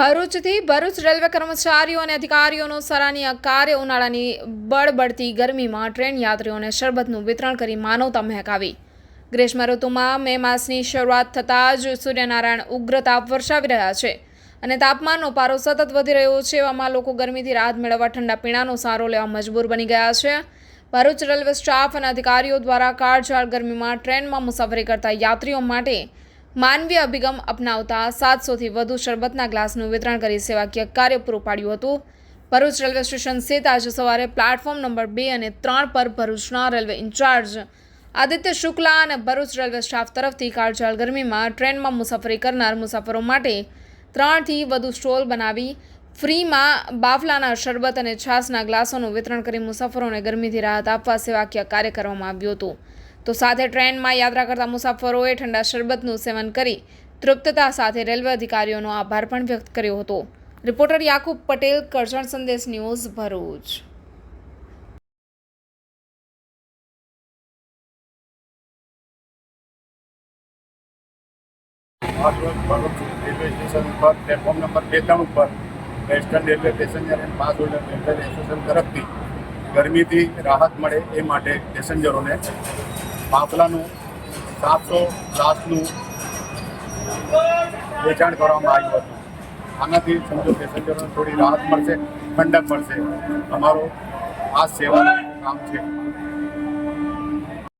ભરૂચથી Bharuch railway કર્મચારીઓ અને અધિકારીઓનો સરાહનીય કાર્ય ઉનાળાની બળબડતી ગરમીમાં ટ્રેન યાત્રીઓને શરબતનું વિતરણ કરી માનવતા મહેકાવી। ગ્રીષ્મ ઋતુમાં મે માસની શરૂઆત થતાં જ સૂર્યનારાયણ ઉગ્ર તાપ વરસાવી રહ્યા છે અને તાપમાનનો પારો સતત વધી રહ્યો છે। એવામાં લોકો ગરમીથી રાહત મેળવવા ઠંડા પીણાનો સહારો લેવા મજબૂર બની ગયા છે। ભરૂચ રેલવે સ્ટાફ અને અધિકારીઓ દ્વારા કાળઝાળ ગરમીમાં ટ્રેનમાં મુસાફરી કરતા યાત્રીઓ માટે માનવીય અભિગમ અપનાવતા 700થી વધુ શરબતના ગ્લાસનું વિતરણ કરી સેવાકીય કાર્ય પૂરું પાડ્યું હતું। ભરૂચ રેલવે સ્ટેશન સ્થિત આજે સવારે પ્લેટફોર્મ નંબર 2 અને 3 પર ભરૂચના રેલવે ઇન્ચાર્જ આદિત્ય શુક્લા અને ભરૂચ રેલવે સ્ટાફ તરફથી કાળઝાળ ગરમીમાં ટ્રેનમાં મુસાફરી કરનાર મુસાફરો માટે 3 થી વધુ સ્ટોલ બનાવી ફ્રીમાં બાફલાના શરબત અને છાશના ગ્લાસોનું વિતરણ કરી મુસાફરોને ગરમીથી રાહત આપવા સેવાકીય કાર્ય કરવામાં આવ્યું હતું। તો સાથે ટ્રેનમાં યાત્રા કરતા મુસાફરોએ ઠંડા શરબતનું સેવન કરી તૃપ્તતા સાથે રેલવે અધિકારીઓનો આભાર પણ વ્યક્ત કર્યો હતો। રિપોર્ટર યાકુબ પટેલ, કરજણ સંદેશ news, Bharuch. Bharuch railway station ઉપર પ્લેટફોર્મ નંબર 2-3 ઉપર western railway passenger and pass holder welfare association તરફથી ગરમીથી રાહત મળે એ માટે પેસેન્જરોને બાફલાનું 700 ગ્લાસનું વેચાણ કરવામાં આવ્યું હતું। આનાથી સમજો પેસેન્જરોને થોડી રાહત મળશે, ઠંડક મળશે। અમારો આ સેવાનું કામ છે।